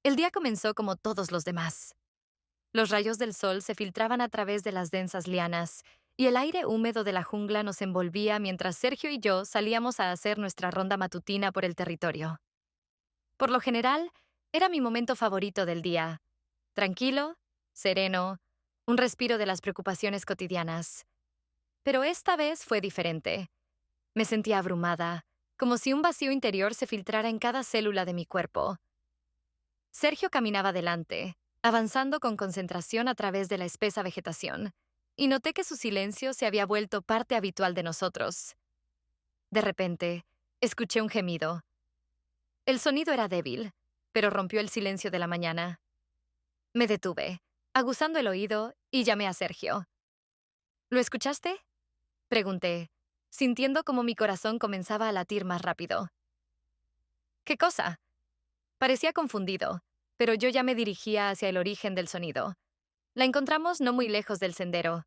El día comenzó como todos los demás. Los rayos del sol se filtraban a través de las densas lianas, y el aire húmedo de la jungla nos envolvía mientras Sergio y yo salíamos a hacer nuestra ronda matutina por el territorio. Por lo general, era mi momento favorito del día. Tranquilo, sereno, un respiro de las preocupaciones cotidianas. Pero esta vez fue diferente. Me sentía abrumada, como si un vacío interior se filtrara en cada célula de mi cuerpo. Sergio caminaba delante, avanzando con concentración a través de la espesa vegetación, y noté que su silencio se había vuelto parte habitual de nosotros. De repente, escuché un gemido. El sonido era débil, pero rompió el silencio de la mañana. Me detuve, aguzando el oído, y llamé a Sergio. ¿Lo escuchaste? Pregunté, sintiendo como mi corazón comenzaba a latir más rápido. ¿Qué cosa? Parecía confundido, pero yo ya me dirigía hacia el origen del sonido. La encontramos no muy lejos del sendero.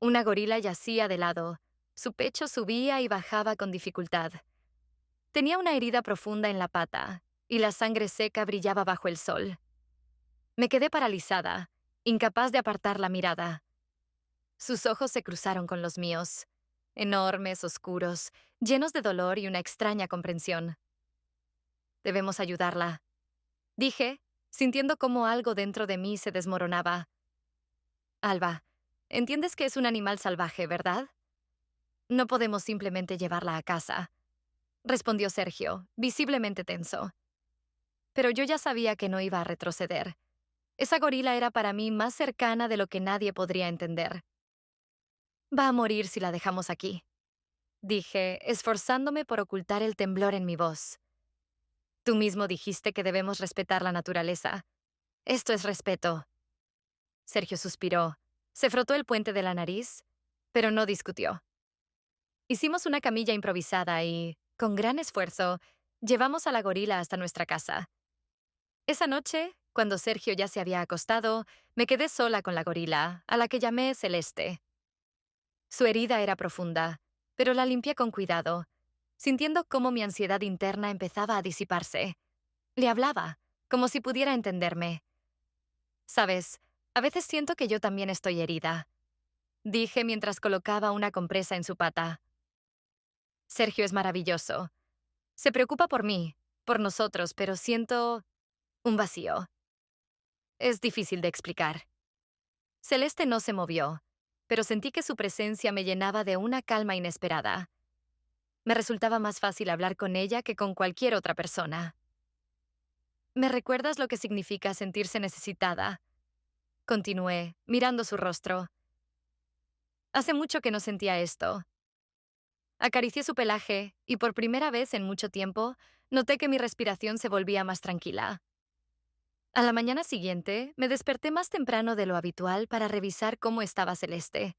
Una gorila yacía de lado. Su pecho subía y bajaba con dificultad. Tenía una herida profunda en la pata, y la sangre seca brillaba bajo el sol. Me quedé paralizada, incapaz de apartar la mirada. Sus ojos se cruzaron con los míos, enormes, oscuros, llenos de dolor y una extraña comprensión. Debemos ayudarla, dije, sintiendo cómo algo dentro de mí se desmoronaba. Alba, entiendes que es un animal salvaje, ¿verdad? No podemos simplemente llevarla a casa, respondió Sergio, visiblemente tenso. Pero yo ya sabía que no iba a retroceder. Esa gorila era para mí más cercana de lo que nadie podría entender. Va a morir si la dejamos aquí, dije, esforzándome por ocultar el temblor en mi voz. Tú mismo dijiste que debemos respetar la naturaleza. Esto es respeto. Sergio suspiró, se frotó el puente de la nariz, pero no discutió. Hicimos una camilla improvisada y, con gran esfuerzo, llevamos a la gorila hasta nuestra casa. Esa noche, cuando Sergio ya se había acostado, me quedé sola con la gorila, a la que llamé Celeste. Su herida era profunda, pero la limpié con cuidado, sintiendo cómo mi ansiedad interna empezaba a disiparse. Le hablaba, como si pudiera entenderme. Sabes, a veces siento que yo también estoy herida, dije mientras colocaba una compresa en su pata. Sergio es maravilloso. Se preocupa por mí, por nosotros, pero siento un vacío. Es difícil de explicar. Celeste no se movió, pero sentí que su presencia me llenaba de una calma inesperada. Me resultaba más fácil hablar con ella que con cualquier otra persona. ¿Me recuerdas lo que significa sentirse necesitada? Continué, mirando su rostro. Hace mucho que no sentía esto. Acaricié su pelaje y por primera vez en mucho tiempo noté que mi respiración se volvía más tranquila. A la mañana siguiente, me desperté más temprano de lo habitual para revisar cómo estaba Celeste.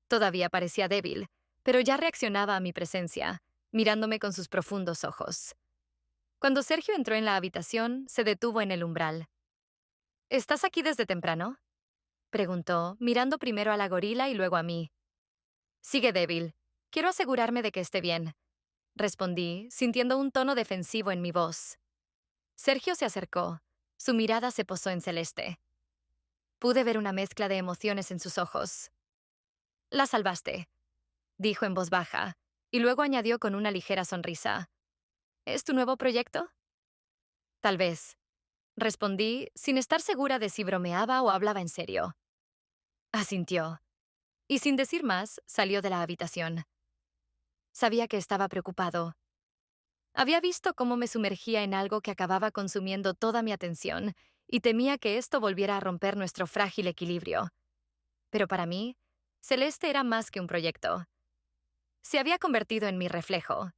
Todavía parecía débil, pero ya reaccionaba a mi presencia, mirándome con sus profundos ojos. Cuando Sergio entró en la habitación, se detuvo en el umbral. ¿Estás aquí desde temprano? Preguntó, mirando primero a la gorila y luego a mí. Sigue débil. Quiero asegurarme de que esté bien, respondí, sintiendo un tono defensivo en mi voz. Sergio se acercó. Su mirada se posó en Celeste. Pude ver una mezcla de emociones en sus ojos. La salvaste, dijo en voz baja, y luego añadió con una ligera sonrisa. ¿Es tu nuevo proyecto? Tal vez, respondí, sin estar segura de si bromeaba o hablaba en serio. Asintió, y sin decir más, salió de la habitación. Sabía que estaba preocupado. Había visto cómo me sumergía en algo que acababa consumiendo toda mi atención, y temía que esto volviera a romper nuestro frágil equilibrio. Pero para mí, Celeste era más que un proyecto. Se había convertido en mi reflejo.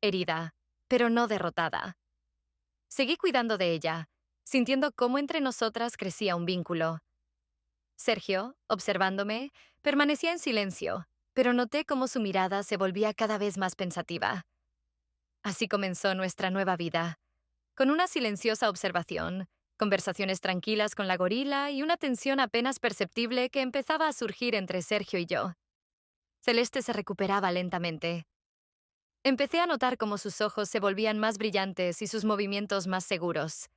Herida, pero no derrotada. Seguí cuidando de ella, sintiendo cómo entre nosotras crecía un vínculo. Sergio, observándome, permanecía en silencio, pero noté cómo su mirada se volvía cada vez más pensativa. Así comenzó nuestra nueva vida, con una silenciosa observación, conversaciones tranquilas con la gorila y una tensión apenas perceptible que empezaba a surgir entre Sergio y yo. Celeste se recuperaba lentamente. Empecé a notar cómo sus ojos se volvían más brillantes y sus movimientos más seguros.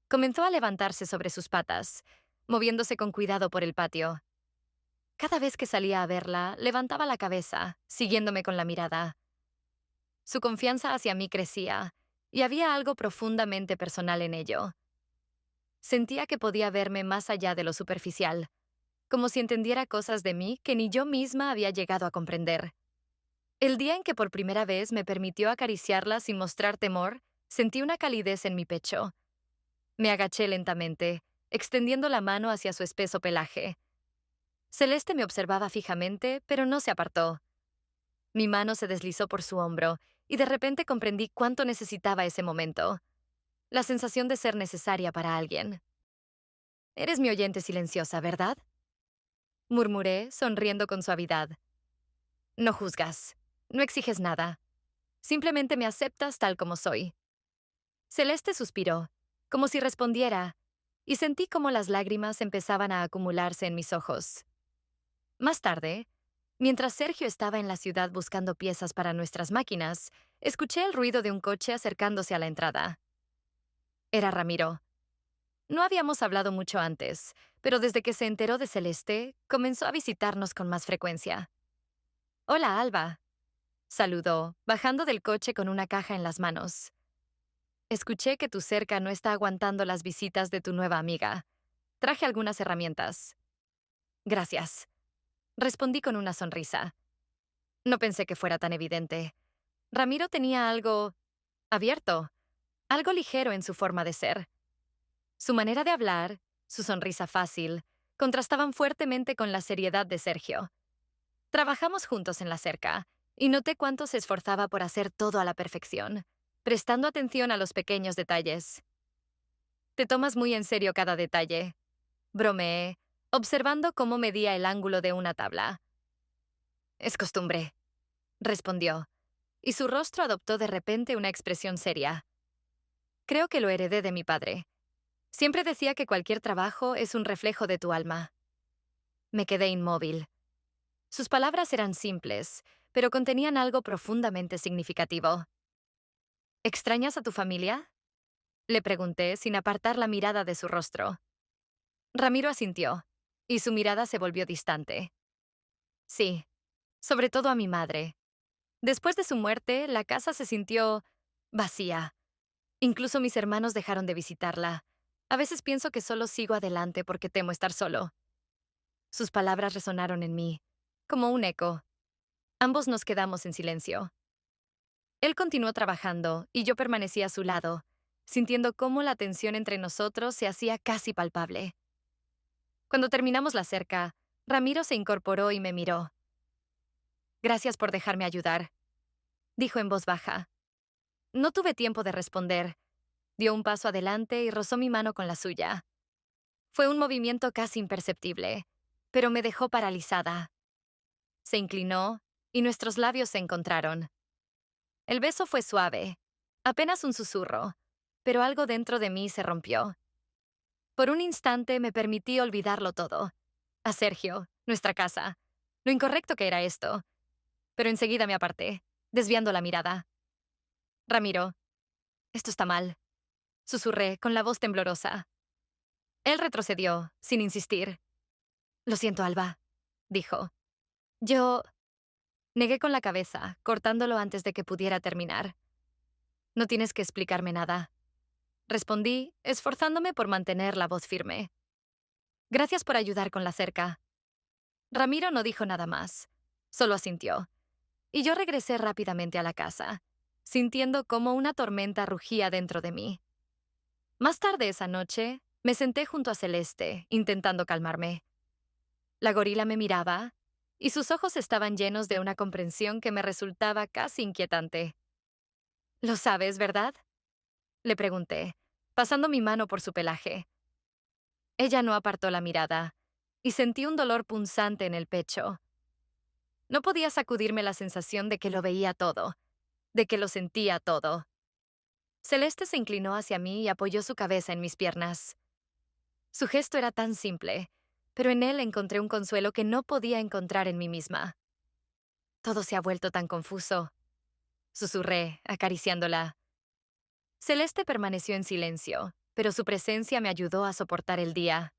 Comenzó a levantarse sobre sus patas, moviéndose con cuidado por el patio. Cada vez que salía a verla, levantaba la cabeza, siguiéndome con la mirada. Su confianza hacia mí crecía, y había algo profundamente personal en ello. Sentía que podía verme más allá de lo superficial, como si entendiera cosas de mí que ni yo misma había llegado a comprender. El día en que por primera vez me permitió acariciarla sin mostrar temor, sentí una calidez en mi pecho. Me agaché lentamente, extendiendo la mano hacia su espeso pelaje. Celeste me observaba fijamente, pero no se apartó. Mi mano se deslizó por su hombro, y de repente comprendí cuánto necesitaba ese momento. La sensación de ser necesaria para alguien. Eres mi oyente silenciosa, ¿verdad? Murmuré, sonriendo con suavidad. No juzgas, no exiges nada. Simplemente me aceptas tal como soy. Celeste suspiró, como si respondiera, y sentí como las lágrimas empezaban a acumularse en mis ojos. Más tarde, mientras Sergio estaba en la ciudad buscando piezas para nuestras máquinas, escuché el ruido de un coche acercándose a la entrada. Era Ramiro. No habíamos hablado mucho antes, pero desde que se enteró de Celeste, comenzó a visitarnos con más frecuencia. Hola, Alba, saludó, bajando del coche con una caja en las manos. Escuché que tu cerca no está aguantando las visitas de tu nueva amiga. Traje algunas herramientas. Gracias. Respondí con una sonrisa. No pensé que fuera tan evidente. Ramiro tenía algo abierto, algo ligero en su forma de ser. Su manera de hablar, su sonrisa fácil, contrastaban fuertemente con la seriedad de Sergio. Trabajamos juntos en la cerca, y noté cuánto se esforzaba por hacer todo a la perfección, prestando atención a los pequeños detalles. Te tomas muy en serio cada detalle, bromeé, observando cómo medía el ángulo de una tabla. Es costumbre, respondió, y su rostro adoptó de repente una expresión seria. Creo que lo heredé de mi padre. Siempre decía que cualquier trabajo es un reflejo de tu alma. Me quedé inmóvil. Sus palabras eran simples, pero contenían algo profundamente significativo. ¿Extrañas a tu familia? Le pregunté sin apartar la mirada de su rostro. Ramiro asintió, y su mirada se volvió distante. Sí, sobre todo a mi madre. Después de su muerte, la casa se sintió vacía. Incluso mis hermanos dejaron de visitarla. A veces pienso que solo sigo adelante porque temo estar solo. Sus palabras resonaron en mí, como un eco. Ambos nos quedamos en silencio. Él continuó trabajando y yo permanecí a su lado, sintiendo cómo la tensión entre nosotros se hacía casi palpable. Cuando terminamos la cerca, Ramiro se incorporó y me miró. Gracias por dejarme ayudar, dijo en voz baja. No tuve tiempo de responder. Dio un paso adelante y rozó mi mano con la suya. Fue un movimiento casi imperceptible, pero me dejó paralizada. Se inclinó y nuestros labios se encontraron. El beso fue suave, apenas un susurro, pero algo dentro de mí se rompió. Por un instante me permití olvidarlo todo. A Sergio, nuestra casa, lo incorrecto que era esto. Pero enseguida me aparté, desviando la mirada. Ramiro, esto está mal, susurré con la voz temblorosa. Él retrocedió, sin insistir. Lo siento, Alba, dijo. Yo negué con la cabeza, cortándolo antes de que pudiera terminar. No tienes que explicarme nada, respondí, esforzándome por mantener la voz firme. Gracias por ayudar con la cerca. Ramiro no dijo nada más, solo asintió, y yo regresé rápidamente a la casa, sintiendo cómo una tormenta rugía dentro de mí. Más tarde esa noche, me senté junto a Celeste, intentando calmarme. La gorila me miraba, y sus ojos estaban llenos de una comprensión que me resultaba casi inquietante. ¿Lo sabes, verdad? Le pregunté, pasando mi mano por su pelaje. Ella no apartó la mirada, y sentí un dolor punzante en el pecho. No podía sacudirme la sensación de que lo veía todo, de que lo sentía todo. Celeste se inclinó hacia mí y apoyó su cabeza en mis piernas. Su gesto era tan simple, pero en él encontré un consuelo que no podía encontrar en mí misma. Todo se ha vuelto tan confuso, susurré, acariciándola. Celeste permaneció en silencio, pero su presencia me ayudó a soportar el día.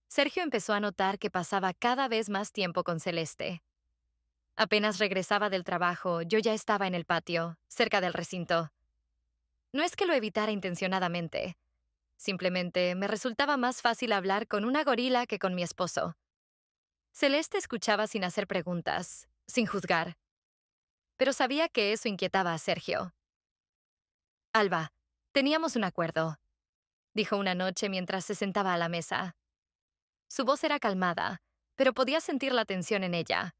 Sergio empezó a notar que pasaba cada vez más tiempo con Celeste. Apenas regresaba del trabajo, yo ya estaba en el patio, cerca del recinto. No es que lo evitara intencionadamente, simplemente me resultaba más fácil hablar con una gorila que con mi esposo. Celeste escuchaba sin hacer preguntas, sin juzgar, pero sabía que eso inquietaba a Sergio. Alba, teníamos un acuerdo, dijo una noche mientras se sentaba a la mesa. Su voz era calmada, pero podía sentir la tensión en ella.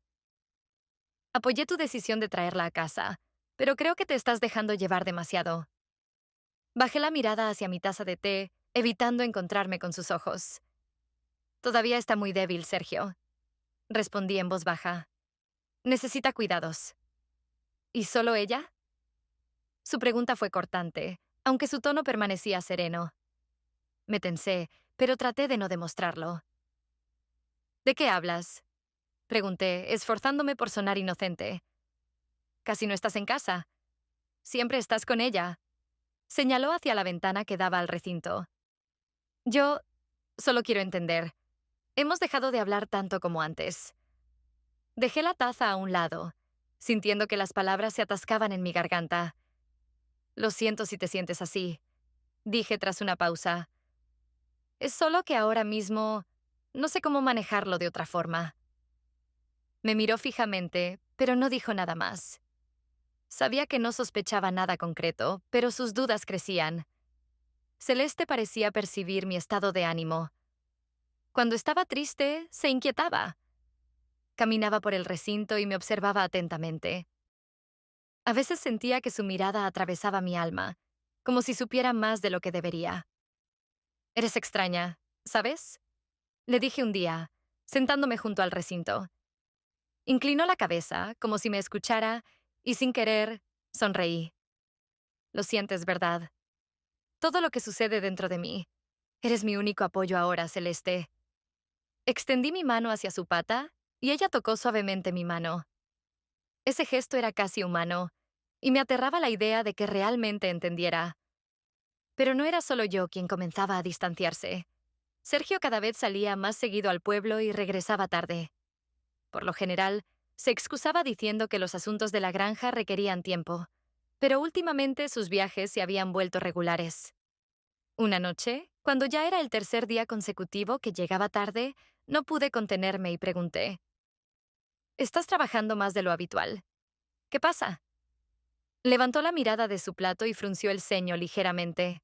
Apoyé tu decisión de traerla a casa, pero creo que te estás dejando llevar demasiado. Bajé la mirada hacia mi taza de té, evitando encontrarme con sus ojos. Todavía está muy débil, Sergio, respondí en voz baja. Necesita cuidados. ¿Y solo ella? Su pregunta fue cortante, aunque su tono permanecía sereno. Me tensé, pero traté de no demostrarlo. ¿De qué hablas? Pregunté, esforzándome por sonar inocente. Casi no estás en casa. Siempre estás con ella. Señaló hacia la ventana que daba al recinto. Yo solo quiero entender. Hemos dejado de hablar tanto como antes. Dejé la taza a un lado, sintiendo que las palabras se atascaban en mi garganta. Lo siento si te sientes así, dije tras una pausa. Es solo que ahora mismo no sé cómo manejarlo de otra forma. Me miró fijamente, pero no dijo nada más. Sabía que no sospechaba nada concreto, pero sus dudas crecían. Celeste parecía percibir mi estado de ánimo. Cuando estaba triste, se inquietaba. Caminaba por el recinto y me observaba atentamente. A veces sentía que su mirada atravesaba mi alma, como si supiera más de lo que debería. Eres extraña, ¿sabes? Le dije un día, sentándome junto al recinto. Inclinó la cabeza, como si me escuchara, y sin querer, sonreí. Lo sientes, ¿verdad? Todo lo que sucede dentro de mí. Eres mi único apoyo ahora, Celeste. Extendí mi mano hacia su pata, y ella tocó suavemente mi mano. Ese gesto era casi humano, y me aterraba la idea de que realmente entendiera. Pero no era solo yo quien comenzaba a distanciarse. Sergio cada vez salía más seguido al pueblo y regresaba tarde. Por lo general, se excusaba diciendo que los asuntos de la granja requerían tiempo, pero últimamente sus viajes se habían vuelto regulares. Una noche, cuando ya era el tercer día consecutivo que llegaba tarde, no pude contenerme y pregunté, ¿estás trabajando más de lo habitual? ¿Qué pasa? Levantó la mirada de su plato y frunció el ceño ligeramente.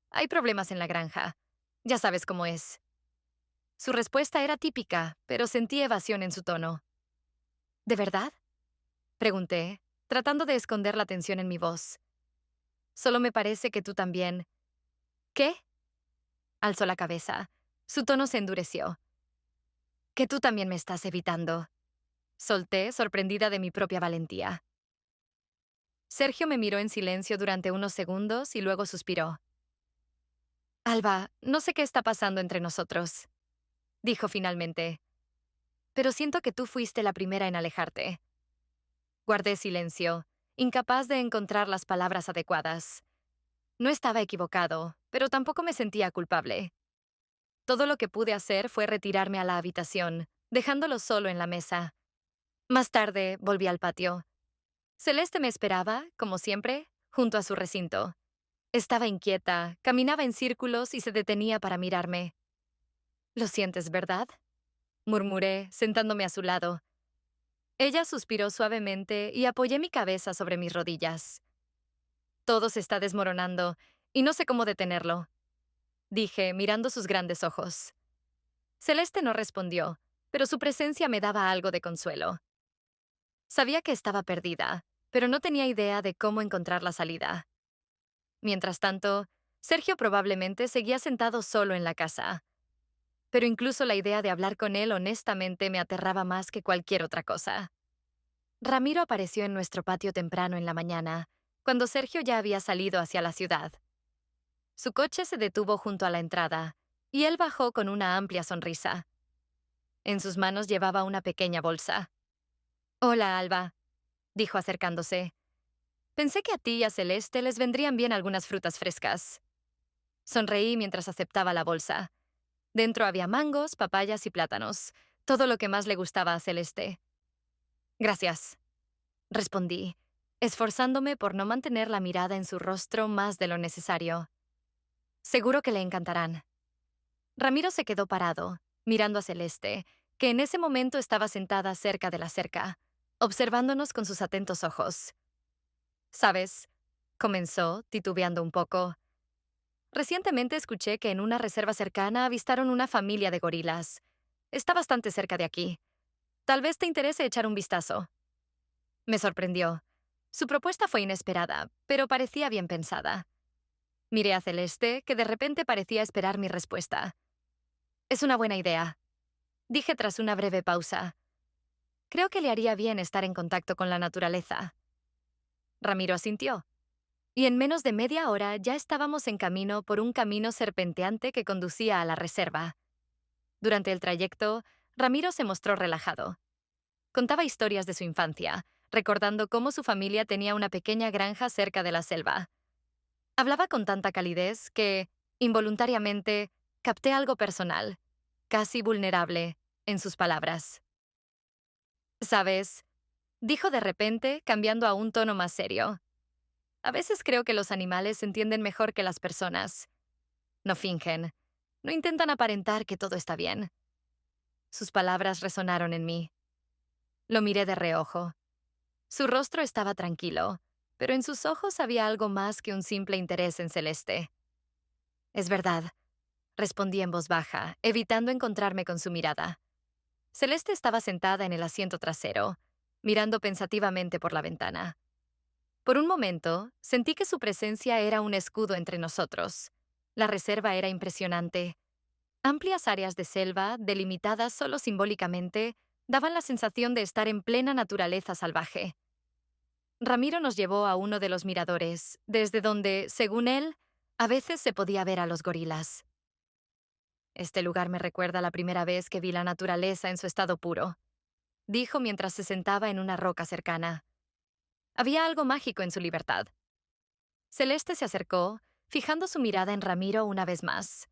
Hay problemas en la granja. Ya sabes cómo es. Su respuesta era típica, pero sentí evasión en su tono. ¿De verdad? Pregunté, tratando de esconder la tensión en mi voz. Solo me parece que tú también. ¿Qué? Alzó la cabeza. Su tono se endureció. Que tú también me estás evitando. Solté, sorprendida de mi propia valentía. Sergio me miró en silencio durante unos segundos y luego suspiró. Alba, no sé qué está pasando entre nosotros, dijo finalmente, pero siento que tú fuiste la primera en alejarte. Guardé silencio, incapaz de encontrar las palabras adecuadas. No estaba equivocado, pero tampoco me sentía culpable. Todo lo que pude hacer fue retirarme a la habitación, dejándolo solo en la mesa. Más tarde volví al patio. Celeste me esperaba, como siempre, junto a su recinto. Estaba inquieta, caminaba en círculos y se detenía para mirarme. «¿Lo sientes, verdad?», murmuré, sentándome a su lado. Ella suspiró suavemente y apoyé mi cabeza sobre mis rodillas. Todo se está desmoronando, y no sé cómo detenerlo, dije, mirando sus grandes ojos. Celeste no respondió, pero su presencia me daba algo de consuelo. Sabía que estaba perdida, pero no tenía idea de cómo encontrar la salida. Mientras tanto, Sergio probablemente seguía sentado solo en la casa. Pero incluso la idea de hablar con él honestamente me aterraba más que cualquier otra cosa. Ramiro apareció en nuestro patio temprano en la mañana, cuando Sergio ya había salido hacia la ciudad. Su coche se detuvo junto a la entrada, y él bajó con una amplia sonrisa. En sus manos llevaba una pequeña bolsa. «Hola, Alba», dijo acercándose. «Pensé que a ti y a Celeste les vendrían bien algunas frutas frescas». Sonreí mientras aceptaba la bolsa. Dentro había mangos, papayas y plátanos, todo lo que más le gustaba a Celeste. Gracias, respondí, esforzándome por no mantener la mirada en su rostro más de lo necesario. Seguro que le encantarán. Ramiro se quedó parado, mirando a Celeste, que en ese momento estaba sentada cerca de la cerca, observándonos con sus atentos ojos. ¿Sabes? Comenzó, titubeando un poco. Recientemente escuché que en una reserva cercana avistaron una familia de gorilas. Está bastante cerca de aquí. Tal vez te interese echar un vistazo. Me sorprendió. Su propuesta fue inesperada, pero parecía bien pensada. Miré a Celeste, que de repente parecía esperar mi respuesta. Es una buena idea, dije tras una breve pausa. Creo que le haría bien estar en contacto con la naturaleza. Ramiro asintió, y en menos de media hora ya estábamos en camino por un camino serpenteante que conducía a la reserva. Durante el trayecto, Ramiro se mostró relajado. Contaba historias de su infancia, recordando cómo su familia tenía una pequeña granja cerca de la selva. Hablaba con tanta calidez que, involuntariamente, capté algo personal, casi vulnerable, en sus palabras. ¿Sabes? Dijo de repente, cambiando a un tono más serio. A veces creo que los animales se entienden mejor que las personas. No fingen. No intentan aparentar que todo está bien. Sus palabras resonaron en mí. Lo miré de reojo. Su rostro estaba tranquilo, pero en sus ojos había algo más que un simple interés en Celeste. Es verdad, respondí en voz baja, evitando encontrarme con su mirada. Celeste estaba sentada en el asiento trasero, mirando pensativamente por la ventana. Por un momento, sentí que su presencia era un escudo entre nosotros. La reserva era impresionante. Amplias áreas de selva, delimitadas solo simbólicamente, daban la sensación de estar en plena naturaleza salvaje. Ramiro nos llevó a uno de los miradores, desde donde, según él, a veces se podía ver a los gorilas. Este lugar me recuerda la primera vez que vi la naturaleza en su estado puro, dijo mientras se sentaba en una roca cercana. Había algo mágico en su libertad. Celeste se acercó, fijando su mirada en Ramiro una vez más.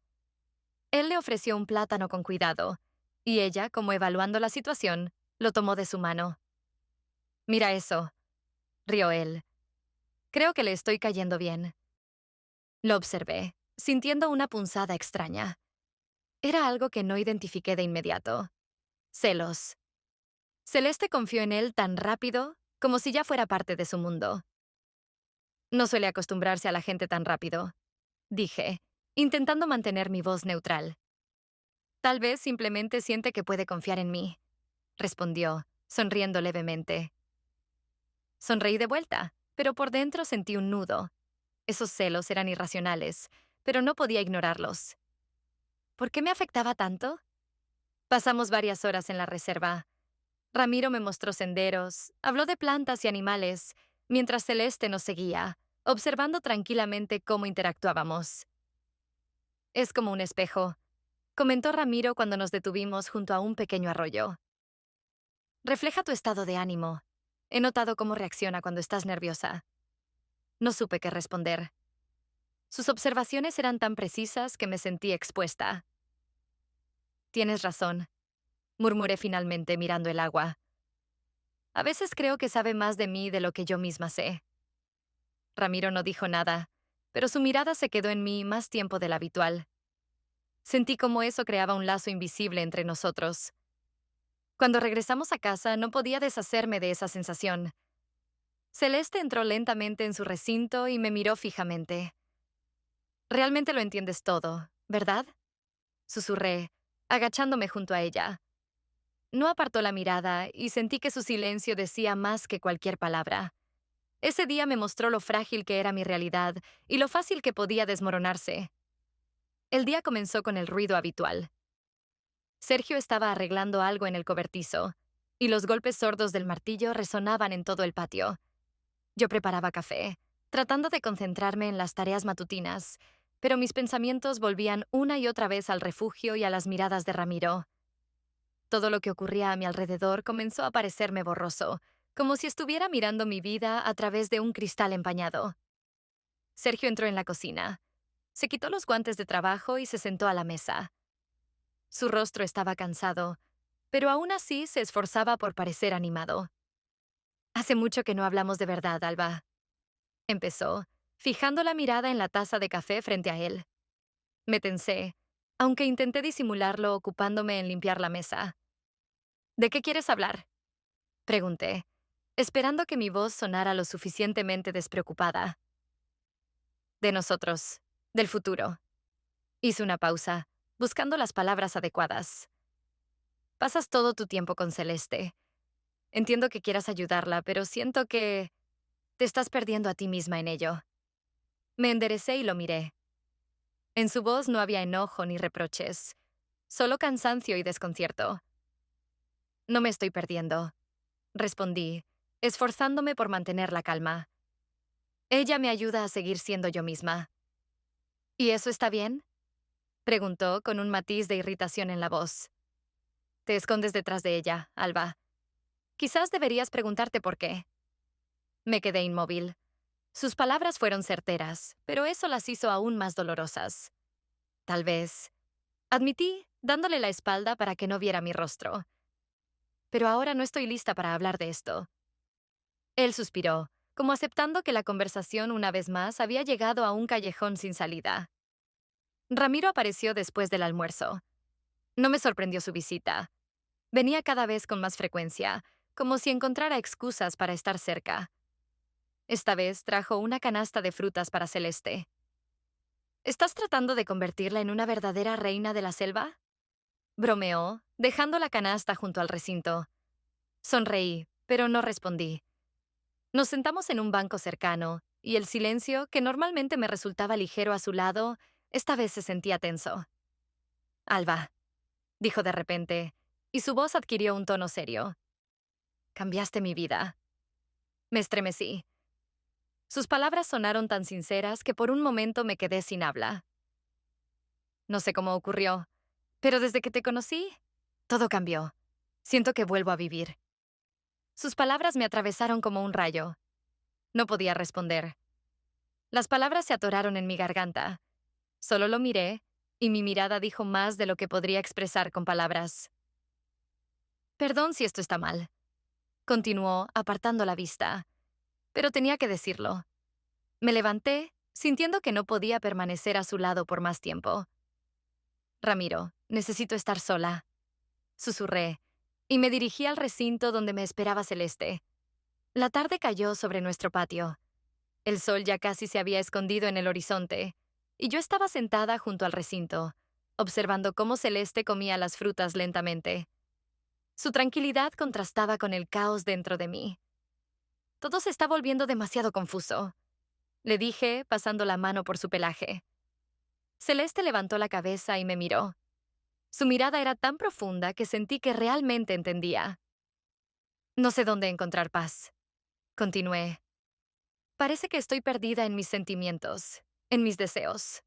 Él le ofreció un plátano con cuidado, y ella, como evaluando la situación, lo tomó de su mano. Mira eso, rió él. Creo que le estoy cayendo bien. Lo observé, sintiendo una punzada extraña. Era algo que no identifiqué de inmediato. Celos. Celeste confió en él tan rápido, como si ya fuera parte de su mundo. No suele acostumbrarse a la gente tan rápido, dije, intentando mantener mi voz neutral. Tal vez simplemente siente que puede confiar en mí, respondió, sonriendo levemente. Sonreí de vuelta, pero por dentro sentí un nudo. Esos celos eran irracionales, pero no podía ignorarlos. ¿Por qué me afectaba tanto? Pasamos varias horas en la reserva. Ramiro me mostró senderos, habló de plantas y animales, mientras Celeste nos seguía, observando tranquilamente cómo interactuábamos. Es como un espejo, comentó Ramiro cuando nos detuvimos junto a un pequeño arroyo. Refleja tu estado de ánimo. He notado cómo reacciona cuando estás nerviosa. No supe qué responder. Sus observaciones eran tan precisas que me sentí expuesta. Tienes razón, murmuré finalmente mirando el agua. A veces creo que sabe más de mí de lo que yo misma sé. Ramiro no dijo nada, pero su mirada se quedó en mí más tiempo del habitual. Sentí como eso creaba un lazo invisible entre nosotros. Cuando regresamos a casa no podía deshacerme de esa sensación. Celeste entró lentamente en su recinto y me miró fijamente. Realmente lo entiendes todo, ¿verdad? Susurré, agachándome junto a ella. No apartó la mirada y sentí que su silencio decía más que cualquier palabra. Ese día me mostró lo frágil que era mi realidad y lo fácil que podía desmoronarse. El día comenzó con el ruido habitual. Sergio estaba arreglando algo en el cobertizo, y los golpes sordos del martillo resonaban en todo el patio. Yo preparaba café, tratando de concentrarme en las tareas matutinas, pero mis pensamientos volvían una y otra vez al refugio y a las miradas de Ramiro. Todo lo que ocurría a mi alrededor comenzó a parecerme borroso, como si estuviera mirando mi vida a través de un cristal empañado. Sergio entró en la cocina. Se quitó los guantes de trabajo y se sentó a la mesa. Su rostro estaba cansado, pero aún así se esforzaba por parecer animado. Hace mucho que no hablamos de verdad, Alba. Empezó, fijando la mirada en la taza de café frente a él. Me tensé, aunque intenté disimularlo ocupándome en limpiar la mesa. ¿De qué quieres hablar? Pregunté, esperando que mi voz sonara lo suficientemente despreocupada. De nosotros, del futuro. Hice una pausa, buscando las palabras adecuadas. Pasas todo tu tiempo con Celeste. Entiendo que quieras ayudarla, pero siento que te estás perdiendo a ti misma en ello. Me enderecé y lo miré. En su voz no había enojo ni reproches, solo cansancio y desconcierto. No me estoy perdiendo, respondí, esforzándome por mantener la calma. Ella me ayuda a seguir siendo yo misma. ¿Y eso está bien? Preguntó con un matiz de irritación en la voz. Te escondes detrás de ella, Alba. Quizás deberías preguntarte por qué. Me quedé inmóvil. Sus palabras fueron certeras, pero eso las hizo aún más dolorosas. Tal vez. Admití, dándole la espalda para que no viera mi rostro. Pero ahora no estoy lista para hablar de esto. Él suspiró, como aceptando que la conversación una vez más había llegado a un callejón sin salida. Ramiro apareció después del almuerzo. No me sorprendió su visita. Venía cada vez con más frecuencia, como si encontrara excusas para estar cerca. Esta vez trajo una canasta de frutas para Celeste. ¿Estás tratando de convertirla en una verdadera reina de la selva? Bromeó, dejando la canasta junto al recinto. Sonreí, pero no respondí. Nos sentamos en un banco cercano, y el silencio, que normalmente me resultaba ligero a su lado, esta vez se sentía tenso. Alba, dijo de repente, y su voz adquirió un tono serio. Cambiaste mi vida. Me estremecí. Sus palabras sonaron tan sinceras que por un momento me quedé sin habla. No sé cómo ocurrió, pero desde que te conocí, todo cambió. Siento que vuelvo a vivir. Sus palabras me atravesaron como un rayo. No podía responder. Las palabras se atoraron en mi garganta. Solo lo miré, y mi mirada dijo más de lo que podría expresar con palabras. Perdón si esto está mal. Continuó, apartando la vista. Pero tenía que decirlo. Me levanté, sintiendo que no podía permanecer a su lado por más tiempo. Ramiro, necesito estar sola. Susurré, y me dirigí al recinto donde me esperaba Celeste. La tarde cayó sobre nuestro patio. El sol ya casi se había escondido en el horizonte, y yo estaba sentada junto al recinto, observando cómo Celeste comía las frutas lentamente. Su tranquilidad contrastaba con el caos dentro de mí. Todo se está volviendo demasiado confuso, le dije, pasando la mano por su pelaje. Celeste levantó la cabeza y me miró. Su mirada era tan profunda que sentí que realmente entendía. No sé dónde encontrar paz. Continué. Parece que estoy perdida en mis sentimientos, en mis deseos.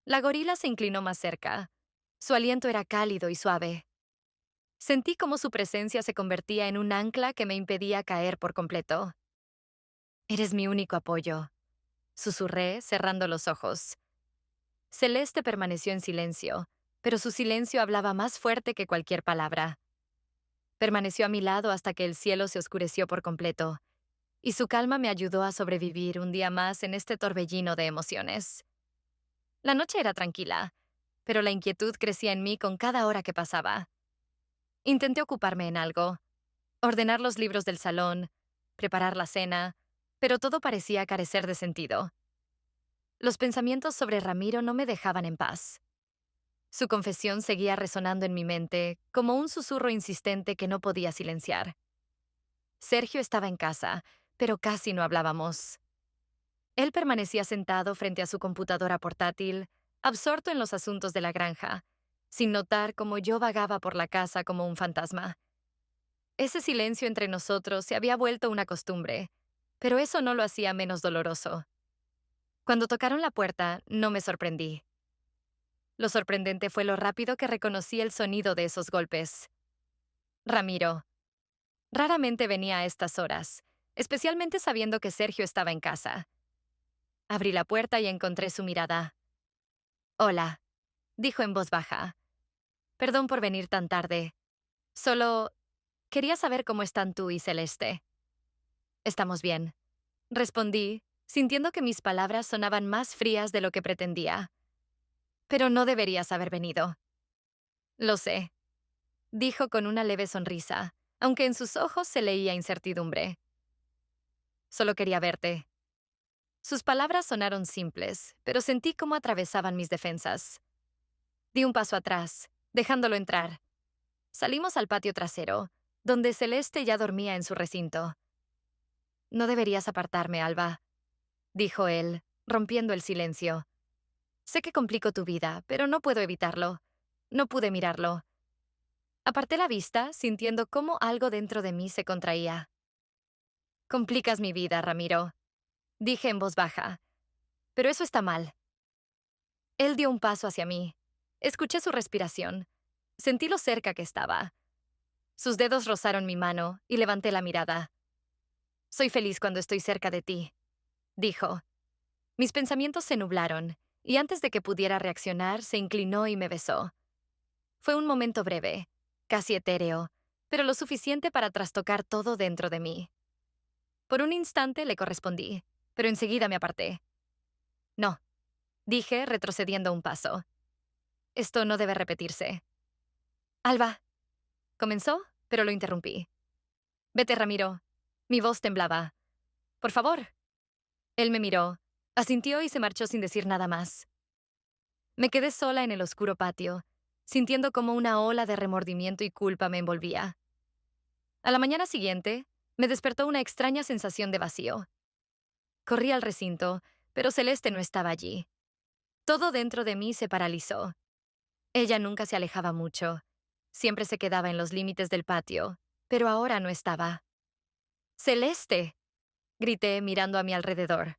La gorila se inclinó más cerca. Su aliento era cálido y suave. Sentí cómo su presencia se convertía en un ancla que me impedía caer por completo. Eres mi único apoyo, susurré, cerrando los ojos. Celeste permaneció en silencio, pero su silencio hablaba más fuerte que cualquier palabra. Permaneció a mi lado hasta que el cielo se oscureció por completo, y su calma me ayudó a sobrevivir un día más en este torbellino de emociones. La noche era tranquila, pero la inquietud crecía en mí con cada hora que pasaba. Intenté ocuparme en algo, ordenar los libros del salón, preparar la cena, pero todo parecía carecer de sentido. Los pensamientos sobre Ramiro no me dejaban en paz. Su confesión seguía resonando en mi mente como un susurro insistente que no podía silenciar. Sergio estaba en casa, pero casi no hablábamos. Él permanecía sentado frente a su computadora portátil, absorto en los asuntos de la granja, sin notar cómo yo vagaba por la casa como un fantasma. Ese silencio entre nosotros se había vuelto una costumbre, pero eso no lo hacía menos doloroso. Cuando tocaron la puerta, no me sorprendí. Lo sorprendente fue lo rápido que reconocí el sonido de esos golpes. Ramiro. Raramente venía a estas horas, especialmente sabiendo que Sergio estaba en casa. Abrí la puerta y encontré su mirada. Hola, dijo en voz baja. Perdón por venir tan tarde. Solo quería saber cómo están tú y Celeste. Estamos bien, respondí, sintiendo que mis palabras sonaban más frías de lo que pretendía. Pero no deberías haber venido. Lo sé, dijo con una leve sonrisa, aunque en sus ojos se leía incertidumbre. Solo quería verte. Sus palabras sonaron simples, pero sentí cómo atravesaban mis defensas. Di un paso atrás, dejándolo entrar. Salimos al patio trasero, donde Celeste ya dormía en su recinto. No deberías apartarme, Alba, dijo él, rompiendo el silencio. Sé que complico tu vida, pero no puedo evitarlo. No pude mirarlo. Aparté la vista, sintiendo cómo algo dentro de mí se contraía. Complicas mi vida, Ramiro, dije en voz baja. Pero eso está mal. Él dio un paso hacia mí. Escuché su respiración. Sentí lo cerca que estaba. Sus dedos rozaron mi mano y levanté la mirada. Soy feliz cuando estoy cerca de ti, dijo. Mis pensamientos se nublaron, y antes de que pudiera reaccionar, se inclinó y me besó. Fue un momento breve, casi etéreo, pero lo suficiente para trastocar todo dentro de mí. Por un instante le correspondí, pero enseguida me aparté. No, dije, retrocediendo un paso. Esto no debe repetirse. Alba, comenzó, pero lo interrumpí. Vete, Ramiro. Mi voz temblaba. Por favor. Él me miró, asintió y se marchó sin decir nada más. Me quedé sola en el oscuro patio, sintiendo como una ola de remordimiento y culpa me envolvía. A la mañana siguiente, me despertó una extraña sensación de vacío. Corrí al recinto, pero Celeste no estaba allí. Todo dentro de mí se paralizó. Ella nunca se alejaba mucho. Siempre se quedaba en los límites del patio, pero ahora no estaba. ¡Celeste!, grité mirando a mi alrededor.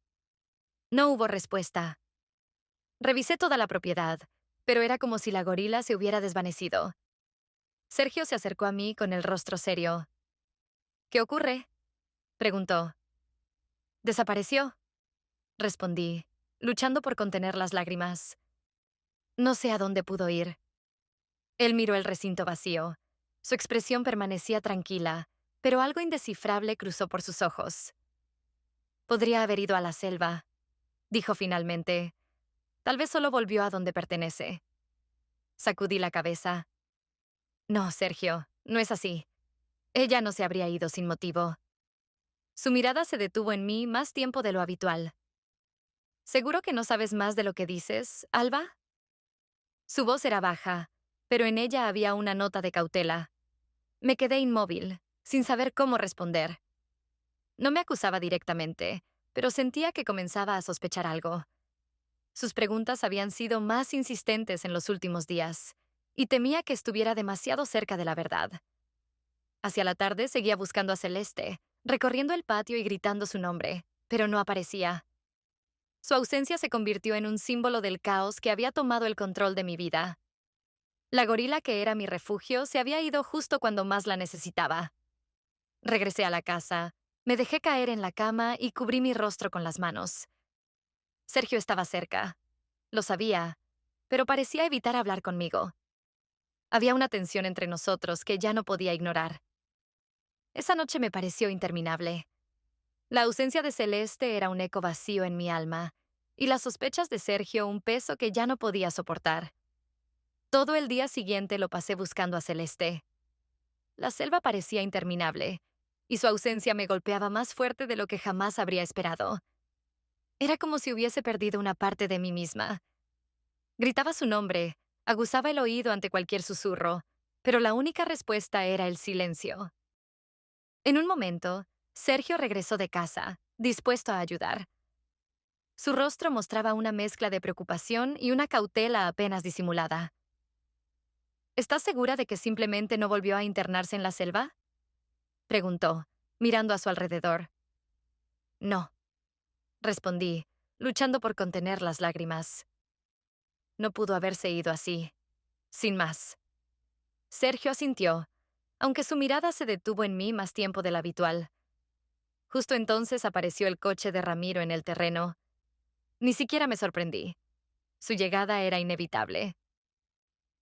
No hubo respuesta. Revisé toda la propiedad, pero era como si la gorila se hubiera desvanecido. Sergio se acercó a mí con el rostro serio. ¿Qué ocurre?, preguntó. Desapareció, respondí, luchando por contener las lágrimas. No sé a dónde pudo ir. Él miró el recinto vacío. Su expresión permanecía tranquila, pero algo indescifrable cruzó por sus ojos. Podría haber ido a la selva, dijo finalmente. Tal vez solo volvió a donde pertenece. Sacudí la cabeza. No, Sergio, no es así. Ella no se habría ido sin motivo. Su mirada se detuvo en mí más tiempo de lo habitual. ¿Seguro que no sabes más de lo que dices, Alba? Su voz era baja, pero en ella había una nota de cautela. Me quedé inmóvil, sin saber cómo responder. No me acusaba directamente, pero sentía que comenzaba a sospechar algo. Sus preguntas habían sido más insistentes en los últimos días, y temía que estuviera demasiado cerca de la verdad. Hacia la tarde seguía buscando a Celeste, recorriendo el patio y gritando su nombre, pero no aparecía. Su ausencia se convirtió en un símbolo del caos que había tomado el control de mi vida. La gorila que era mi refugio se había ido justo cuando más la necesitaba. Regresé a la casa, me dejé caer en la cama y cubrí mi rostro con las manos. Sergio estaba cerca. Lo sabía, pero parecía evitar hablar conmigo. Había una tensión entre nosotros que ya no podía ignorar. Esa noche me pareció interminable. La ausencia de Celeste era un eco vacío en mi alma, y las sospechas de Sergio un peso que ya no podía soportar. Todo el día siguiente lo pasé buscando a Celeste. La selva parecía interminable, y su ausencia me golpeaba más fuerte de lo que jamás habría esperado. Era como si hubiese perdido una parte de mí misma. Gritaba su nombre, aguzaba el oído ante cualquier susurro, pero la única respuesta era el silencio. En un momento, Sergio regresó de casa, dispuesto a ayudar. Su rostro mostraba una mezcla de preocupación y una cautela apenas disimulada. ¿Estás segura de que simplemente no volvió a internarse en la selva?, preguntó, mirando a su alrededor. No, respondí, luchando por contener las lágrimas. No pudo haberse ido así, sin más. Sergio asintió, aunque su mirada se detuvo en mí más tiempo del habitual. Justo entonces apareció el coche de Ramiro en el terreno. Ni siquiera me sorprendí. Su llegada era inevitable.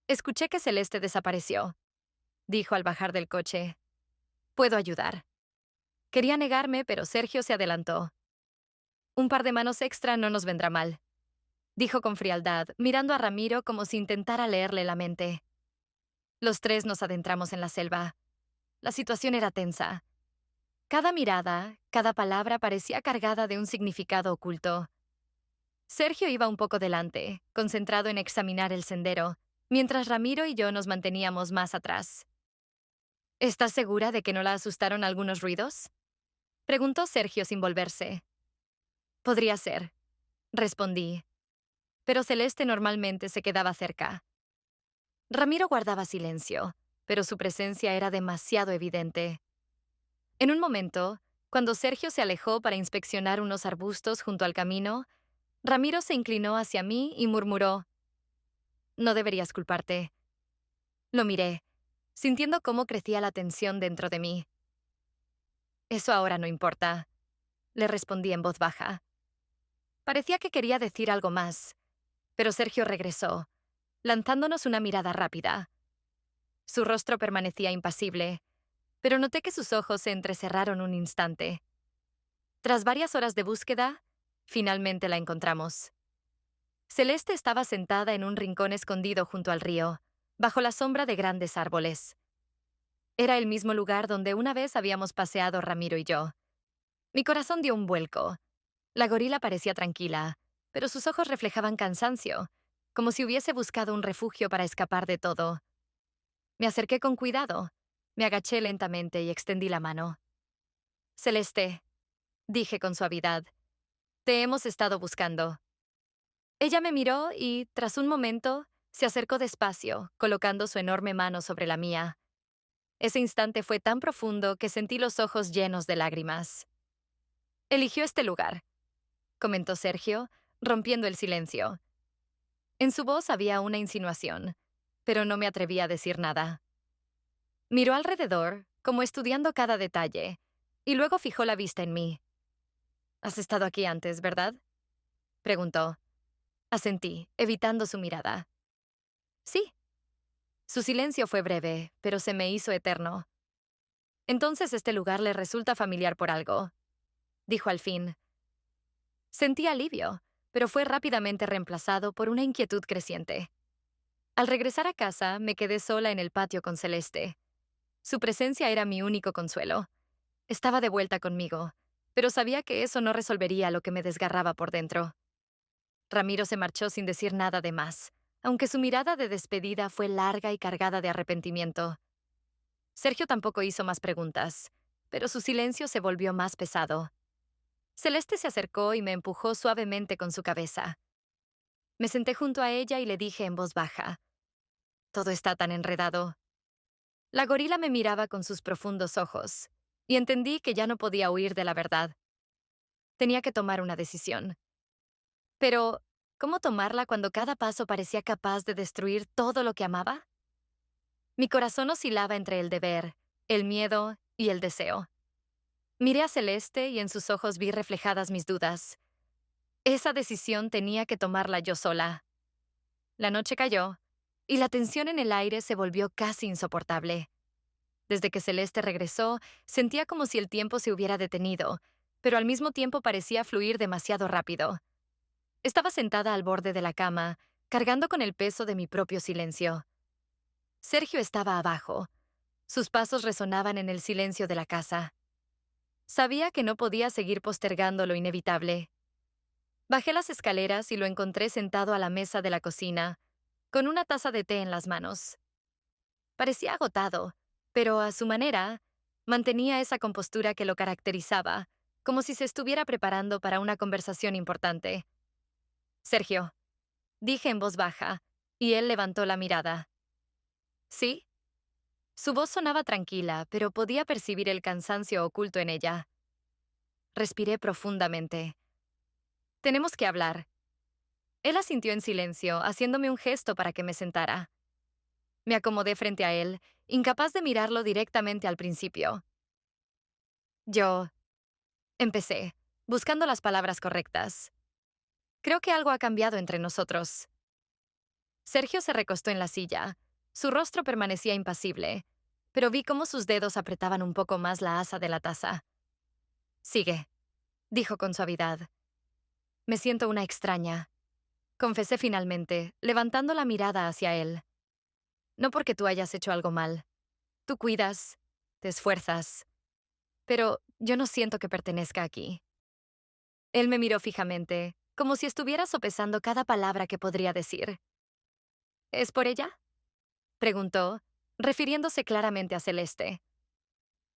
Escuché que Celeste desapareció, dijo al bajar del coche. Puedo ayudar. Quería negarme, pero Sergio se adelantó. Un par de manos extra no nos vendrá mal, dijo con frialdad, mirando a Ramiro como si intentara leerle la mente. Los tres nos adentramos en la selva. La situación era tensa. Cada mirada, cada palabra parecía cargada de un significado oculto. Sergio iba un poco delante, concentrado en examinar el sendero, mientras Ramiro y yo nos manteníamos más atrás. ¿Estás segura de que no la asustaron algunos ruidos? Preguntó Sergio sin volverse. Podría ser, respondí, pero Celeste normalmente se quedaba cerca. Ramiro guardaba silencio, pero su presencia era demasiado evidente. En un momento, cuando Sergio se alejó para inspeccionar unos arbustos junto al camino, Ramiro se inclinó hacia mí y murmuró: No deberías culparte. Lo miré, sintiendo cómo crecía la tensión dentro de mí. Eso ahora no importa, le respondí en voz baja. Parecía que quería decir algo más, pero Sergio regresó, lanzándonos una mirada rápida. Su rostro permanecía impasible, pero noté que sus ojos se entrecerraron un instante. Tras varias horas de búsqueda, finalmente la encontramos. Celeste estaba sentada en un rincón escondido junto al río, bajo la sombra de grandes árboles. Era el mismo lugar donde una vez habíamos paseado Ramiro y yo. Mi corazón dio un vuelco. La gorila parecía tranquila, pero sus ojos reflejaban cansancio, como si hubiese buscado un refugio para escapar de todo. Me acerqué con cuidado, me agaché lentamente y extendí la mano. Celeste, dije con suavidad, te hemos estado buscando. Ella me miró y, tras un momento, se acercó despacio, colocando su enorme mano sobre la mía. Ese instante fue tan profundo que sentí los ojos llenos de lágrimas. Eligió este lugar, comentó Sergio, rompiendo el silencio. En su voz había una insinuación, pero no me atreví a decir nada. Miró alrededor, como estudiando cada detalle, y luego fijó la vista en mí. ¿Has estado aquí antes, verdad? Preguntó. Asentí, evitando su mirada. Sí. Su silencio fue breve, pero se me hizo eterno. Entonces este lugar le resulta familiar por algo, dijo al fin. Sentí alivio, pero fue rápidamente reemplazado por una inquietud creciente. Al regresar a casa, me quedé sola en el patio con Celeste. Su presencia era mi único consuelo. Estaba de vuelta conmigo, pero sabía que eso no resolvería lo que me desgarraba por dentro. Ramiro se marchó sin decir nada de más, aunque su mirada de despedida fue larga y cargada de arrepentimiento. Sergio tampoco hizo más preguntas, pero su silencio se volvió más pesado. Celeste se acercó y me empujó suavemente con su cabeza. Me senté junto a ella y le dije en voz baja: Todo está tan enredado. La gorila me miraba con sus profundos ojos, y entendí que ya no podía huir de la verdad. Tenía que tomar una decisión. Pero, ¿cómo tomarla cuando cada paso parecía capaz de destruir todo lo que amaba? Mi corazón oscilaba entre el deber, el miedo y el deseo. Miré a Celeste y en sus ojos vi reflejadas mis dudas. Esa decisión tenía que tomarla yo sola. La noche cayó, y la tensión en el aire se volvió casi insoportable. Desde que Celeste regresó, sentía como si el tiempo se hubiera detenido, pero al mismo tiempo parecía fluir demasiado rápido. Estaba sentada al borde de la cama, cargando con el peso de mi propio silencio. Sergio estaba abajo. Sus pasos resonaban en el silencio de la casa. Sabía que no podía seguir postergando lo inevitable. Bajé las escaleras y lo encontré sentado a la mesa de la cocina, con una taza de té en las manos. Parecía agotado, pero a su manera, mantenía esa compostura que lo caracterizaba, como si se estuviera preparando para una conversación importante. Sergio, dije en voz baja, y él levantó la mirada. ¿Sí? Su voz sonaba tranquila, pero podía percibir el cansancio oculto en ella. Respiré profundamente. Tenemos que hablar. Él asintió en silencio, haciéndome un gesto para que me sentara. Me acomodé frente a él, incapaz de mirarlo directamente al principio. Yo empecé, buscando las palabras correctas. Creo que algo ha cambiado entre nosotros. Sergio se recostó en la silla. Su rostro permanecía impasible, pero vi cómo sus dedos apretaban un poco más la asa de la taza. Sigue, dijo con suavidad. Me siento una extraña, confesé finalmente, levantando la mirada hacia él. No porque tú hayas hecho algo mal. Tú cuidas, te esfuerzas, pero yo no siento que pertenezca aquí. Él me miró fijamente, como si estuviera sopesando cada palabra que podría decir. ¿Es por ella? Preguntó, refiriéndose claramente a Celeste.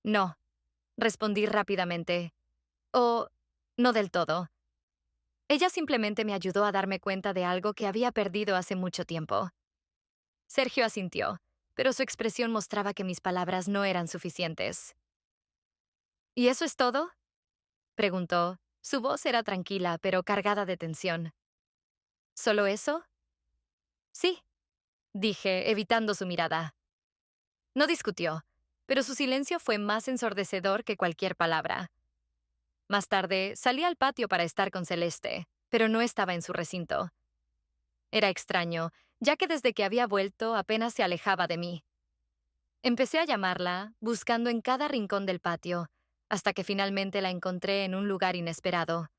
No, respondí rápidamente. O no del todo. Ella simplemente me ayudó a darme cuenta de algo que había perdido hace mucho tiempo. Sergio asintió, pero su expresión mostraba que mis palabras no eran suficientes. ¿Y eso es todo? Preguntó. Su voz era tranquila, pero cargada de tensión. ¿Solo eso? Sí, dije, evitando su mirada. No discutió, pero su silencio fue más ensordecedor que cualquier palabra. Más tarde, salí al patio para estar con Celeste, pero no estaba en su recinto. Era extraño, ya que desde que había vuelto apenas se alejaba de mí. Empecé a llamarla, buscando en cada rincón del patio, hasta que finalmente la encontré en un lugar inesperado,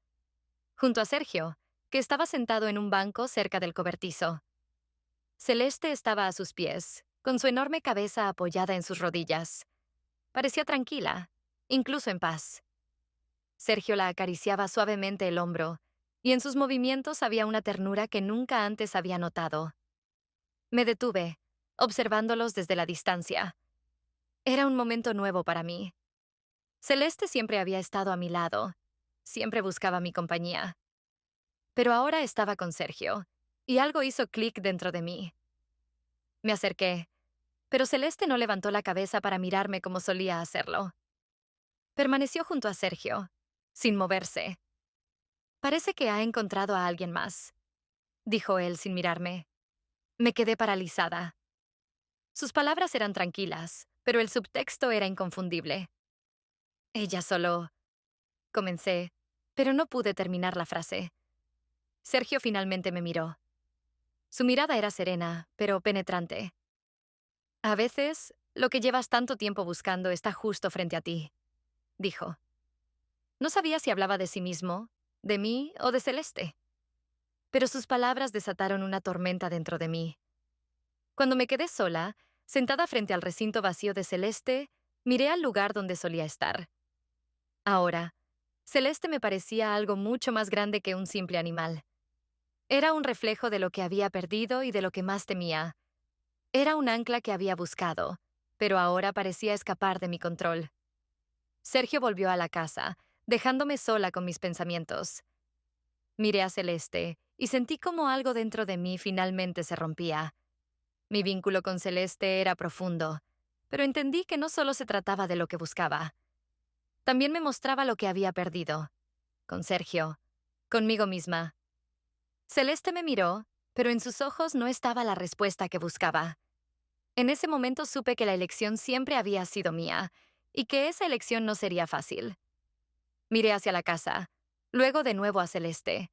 junto a Sergio, que estaba sentado en un banco cerca del cobertizo. Celeste estaba a sus pies, con su enorme cabeza apoyada en sus rodillas. Parecía tranquila, incluso en paz. Sergio la acariciaba suavemente el hombro, y en sus movimientos había una ternura que nunca antes había notado. Me detuve, observándolos desde la distancia. Era un momento nuevo para mí. Celeste siempre había estado a mi lado, siempre buscaba mi compañía. Pero ahora estaba con Sergio, y algo hizo clic dentro de mí. Me acerqué, pero Celeste no levantó la cabeza para mirarme como solía hacerlo. Permaneció junto a Sergio, sin moverse. Parece que ha encontrado a alguien más, dijo él sin mirarme. Me quedé paralizada. Sus palabras eran tranquilas, pero el subtexto era inconfundible. Ella solo... Comencé, pero no pude terminar la frase. Sergio finalmente me miró. Su mirada era serena, pero penetrante. A veces, lo que llevas tanto tiempo buscando está justo frente a ti, dijo. No sabía si hablaba de sí mismo, de mí o de Celeste. Pero sus palabras desataron una tormenta dentro de mí. Cuando me quedé sola, sentada frente al recinto vacío de Celeste, miré al lugar donde solía estar. Ahora, Celeste me parecía algo mucho más grande que un simple animal. Era un reflejo de lo que había perdido y de lo que más temía. Era un ancla que había buscado, pero ahora parecía escapar de mi control. Sergio volvió a la casa, dejándome sola con mis pensamientos. Miré a Celeste y sentí como algo dentro de mí finalmente se rompía. Mi vínculo con Celeste era profundo, pero entendí que no solo se trataba de lo que buscaba. También me mostraba lo que había perdido. Con Sergio, conmigo misma. Celeste me miró, pero en sus ojos no estaba la respuesta que buscaba. En ese momento supe que la elección siempre había sido mía, y que esa elección no sería fácil. Miré hacia la casa, luego de nuevo a Celeste.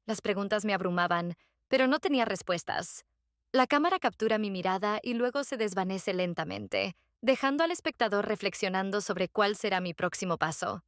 Las preguntas me abrumaban, pero no tenía respuestas. La cámara captura mi mirada y luego se desvanece lentamente, dejando al espectador reflexionando sobre cuál será mi próximo paso.